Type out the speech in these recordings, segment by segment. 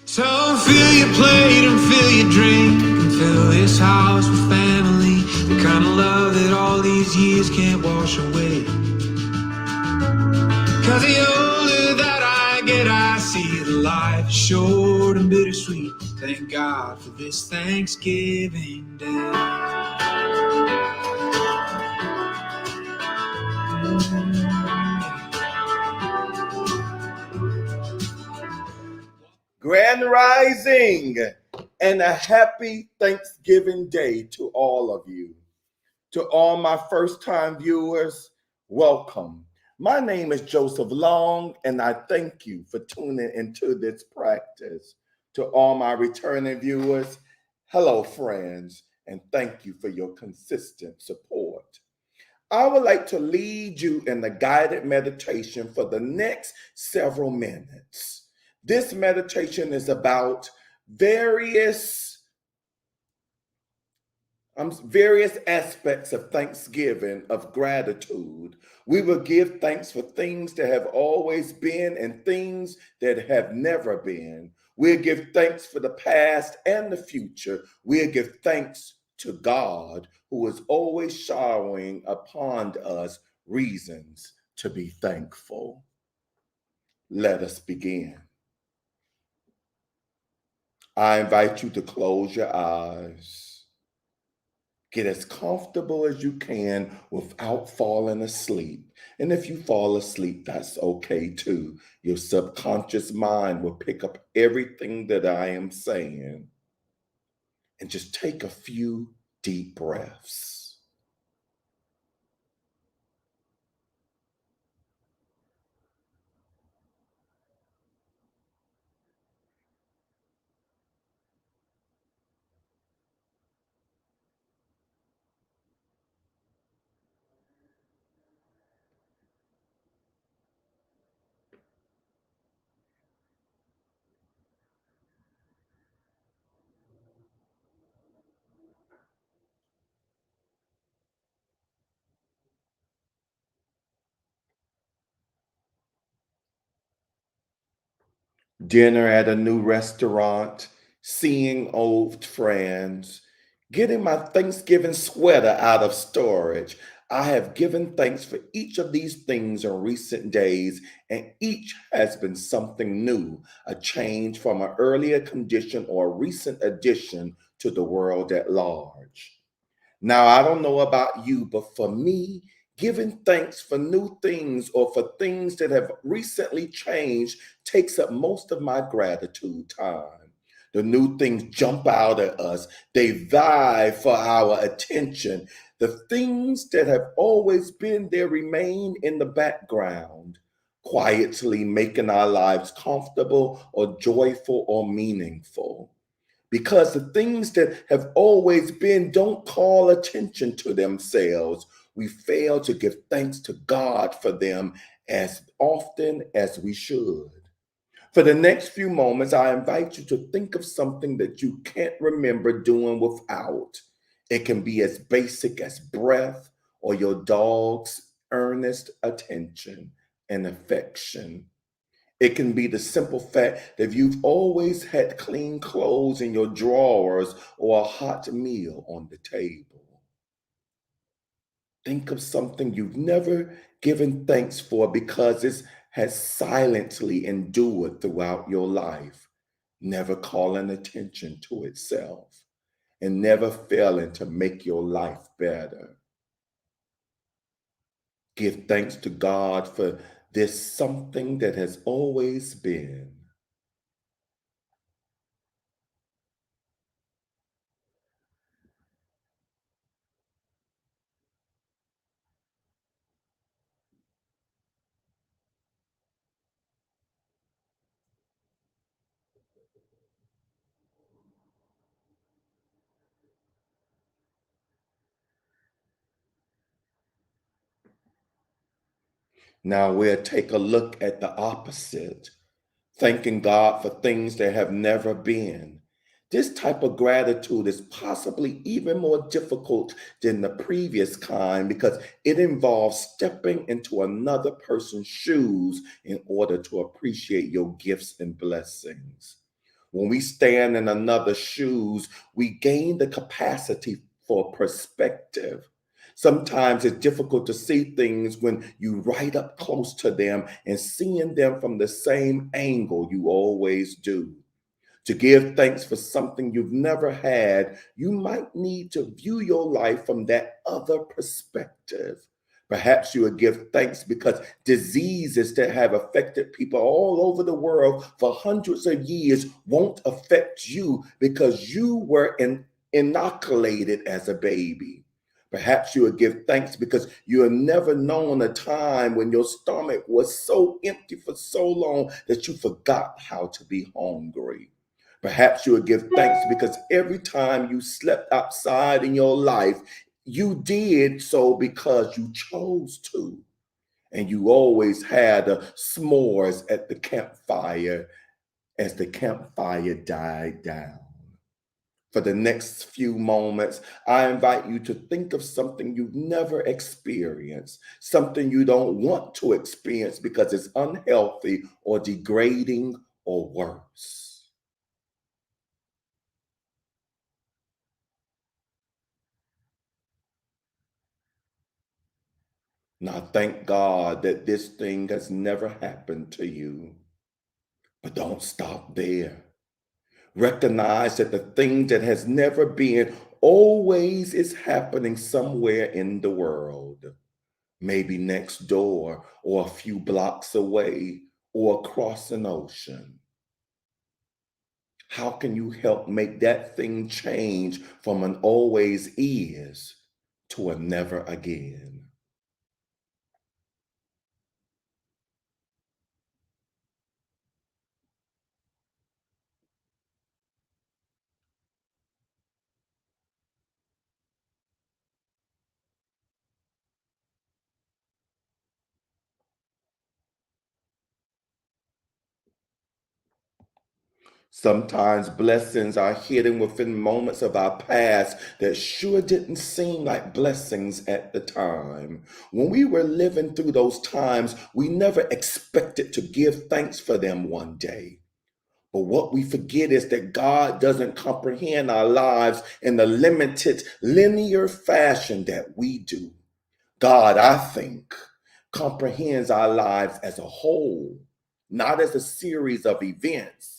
So fill your plate and fill your drink and fill this house with family, the kind of love that all these years can't wash away. Cause the older that I get, I see that life is short and bittersweet. Thank God for this Thanksgiving Day. Grand Rising and a happy Thanksgiving Day to all of you. To all my first time viewers, welcome. My name is Joseph Long, and I thank you for tuning into this practice. To all my returning viewers, hello, friends, and thank you for your consistent support. I would like to lead you in the guided meditation for the next several minutes. This meditation is about various aspects of Thanksgiving, of gratitude. We will give thanks for things that have always been and things that have never been. We'll give thanks for the past and the future. We'll give thanks to God, who is always showering upon us reasons to be thankful. Let us begin. I invite you to close your eyes. Get as comfortable as you can without falling asleep. And if you fall asleep, that's okay too. Your subconscious mind will pick up everything that I am saying. And just take a few deep breaths. Dinner at a new restaurant, seeing old friends, getting my Thanksgiving sweater out of storage. I have given thanks for each of these things in recent days, and each has been something new, a change from an earlier condition or a recent addition to the world at large. Now, I don't know about you, but for me, giving thanks for new things or for things that have recently changed takes up most of my gratitude time. The new things jump out at us, they vie for our attention. The things that have always been there remain in the background, quietly making our lives comfortable or joyful or meaningful, because the things that have always been don't call attention to themselves. We fail to give thanks to God for them as often as we should. For the next few moments, I invite you to think of something that you can't remember doing without. It can be as basic as breath or your dog's earnest attention and affection. It can be the simple fact that you've always had clean clothes in your drawers or a hot meal on the table. Think of something you've never given thanks for because it has silently endured throughout your life, never calling attention to itself and never failing to make your life better. Give thanks to God for this something that has always been. Now we'll take a look at the opposite, thanking God for things that have never been. This type of gratitude is possibly even more difficult than the previous kind because it involves stepping into another person's shoes in order to appreciate your gifts and blessings. When we stand in another's shoes, we gain the capacity for perspective. Sometimes it's difficult to see things when you right up close to them and seeing them from the same angle you always do. To give thanks for something you've never had, you might need to view your life from that other perspective. Perhaps you would give thanks because diseases that have affected people all over the world for hundreds of years won't affect you because you were inoculated as a baby. Perhaps you would give thanks because you have never known a time when your stomach was so empty for so long that you forgot how to be hungry. Perhaps you would give thanks because every time you slept outside in your life, you did so because you chose to. And you always had s'mores at the campfire as the campfire died down. For the next few moments, I invite you to think of something you've never experienced, something you don't want to experience because it's unhealthy or degrading or worse. Now, thank God that this thing has never happened to you. But don't stop there. Recognize that the thing that has never been always is happening somewhere in the world, maybe next door or a few blocks away or across an ocean. How can you help make that thing change from an always is to a never again? Sometimes blessings are hidden within moments of our past that sure didn't seem like blessings at the time. When we were living through those times, we never expected to give thanks for them one day. But what we forget is that God doesn't comprehend our lives in the limited, linear fashion that we do. God, I think, comprehends our lives as a whole, not as a series of events.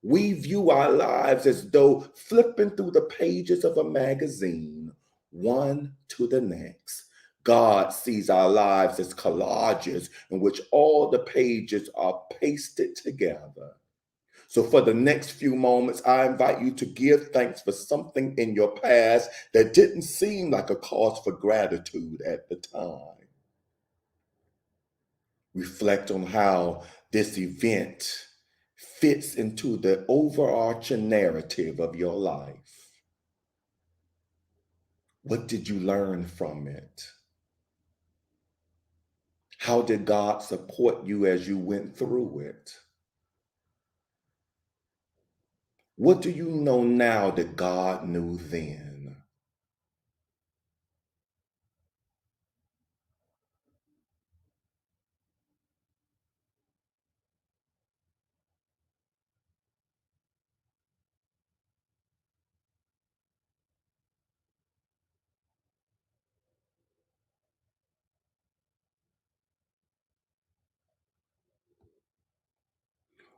We view our lives as though flipping through the pages of a magazine, one to the next. God sees our lives as collages in which all the pages are pasted together. So, for the next few moments, I invite you to give thanks for something in your past that didn't seem like a cause for gratitude at the time. Reflect on how this event fits into the overarching narrative of your life. What did you learn from it? How did God support you as you went through it? What do you know now that God knew then?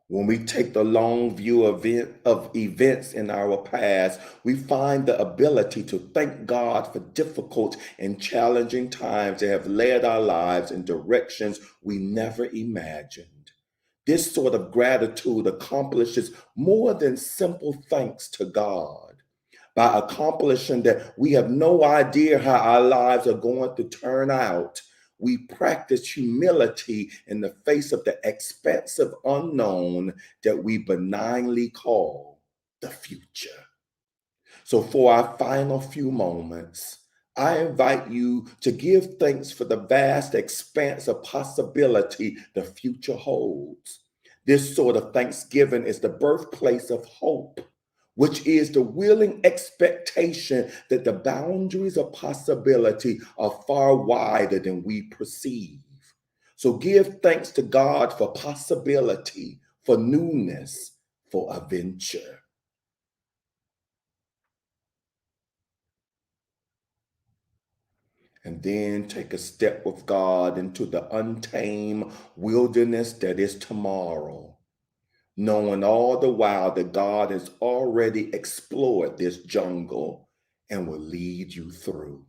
When we take the long view of events in our past, we find the ability to thank God for difficult and challenging times that have led our lives in directions we never imagined. This sort of gratitude accomplishes more than simple thanks to God. By accomplishing that we have no idea how our lives are going to turn out, we practice humility in the face of the expansive unknown that we benignly call the future. So, for our final few moments, I invite you to give thanks for the vast expanse of possibility the future holds. This sort of thanksgiving is the birthplace of hope, which is the willing expectation that the boundaries of possibility are far wider than we perceive. So give thanks to God for possibility, for newness, for a venture. And then take a step with God into the untamed wilderness that is tomorrow, knowing all the while that God has already explored this jungle and will lead you through.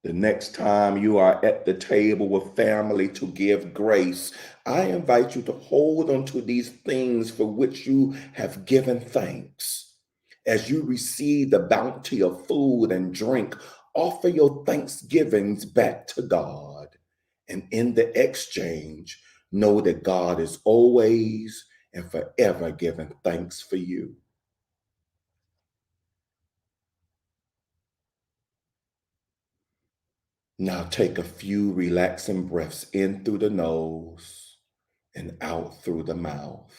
The next time you are at the table with family to give grace, I invite you to hold on to these things for which you have given thanks. As you receive the bounty of food and drink, offer your thanksgivings back to God. And in the exchange, know that God is always and forever giving thanks for you. Now take a few relaxing breaths in through the nose and out through the mouth.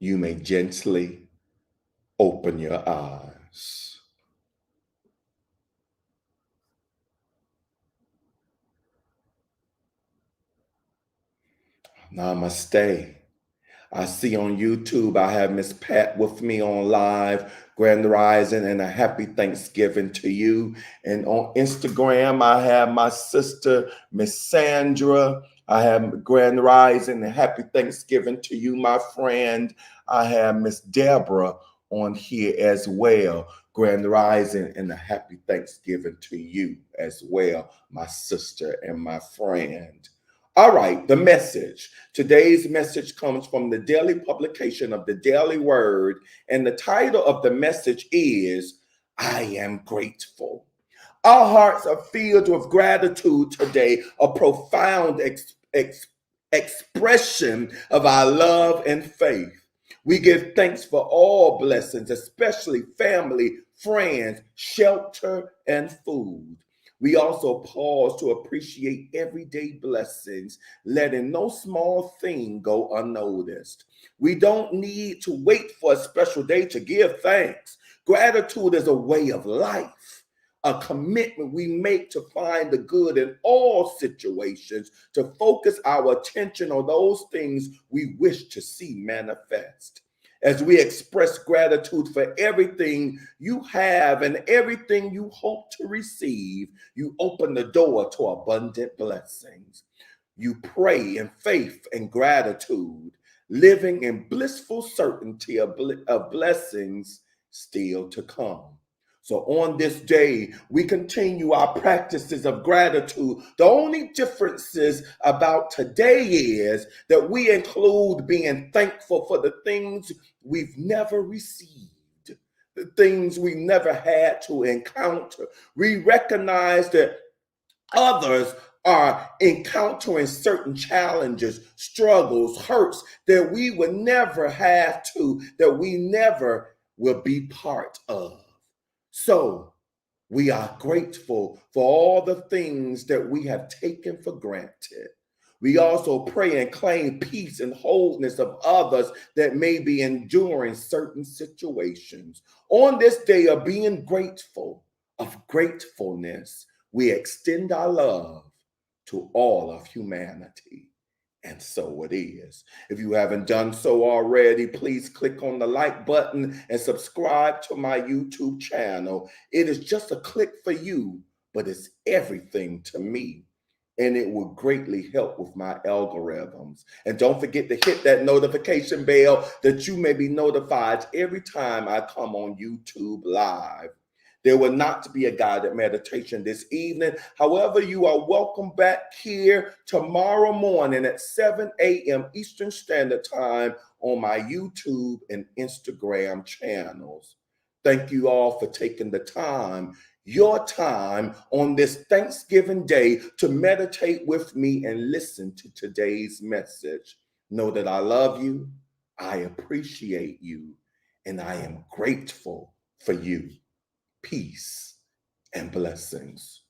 You may gently open your eyes. Namaste. I see on YouTube, I have Miss Pat with me on live. Grand Rising and a happy Thanksgiving to you. And on Instagram, I have my sister, Miss Sandra. I have Grand Rising and happy Thanksgiving to you, my friend. I have Miss Deborah on here as well. Grand Rising and a happy Thanksgiving to you as well, my sister and my friend. All right, the message. Today's message comes from the daily publication of the Daily Word, and the title of the message is, I Am Grateful. Our hearts are filled with gratitude today, a profound expression of our love and faith. We give thanks for all blessings, especially family, friends, shelter, and food. We also pause to appreciate everyday blessings, letting no small thing go unnoticed. We don't need to wait for a special day to give thanks. Gratitude is a way of life, a commitment we make to find the good in all situations, to focus our attention on those things we wish to see manifest. As we express gratitude for everything you have and everything you hope to receive, you open the door to abundant blessings. You pray in faith and gratitude, living in blissful certainty of blessings still to come. So on this day, we continue our practices of gratitude. The only differences about today is that we include being thankful for the things we've never received, the things we never had to encounter. We recognize that others are encountering certain challenges, struggles, hurts that we would never have to, that we never will be part of. So we are grateful for all the things that we have taken for granted. We also pray and claim peace and wholeness of others that may be enduring certain situations. On this day of being grateful, of gratefulness, we extend our love to all of humanity. And so it is. If you haven't done so already, please click on the like button and subscribe to my YouTube channel. It is just a click for you, but it's everything to me. And it will greatly help with my algorithms. And don't forget to hit that notification bell that you may be notified every time I come on YouTube Live. There will not be a guided meditation this evening. However, you are welcome back here tomorrow morning at 7 a.m. Eastern Standard Time on my YouTube and Instagram channels. Thank you all for taking the time. your time on this Thanksgiving Day to meditate with me and listen to today's message. Know that I love you, I appreciate you, and I am grateful for you. Peace and blessings.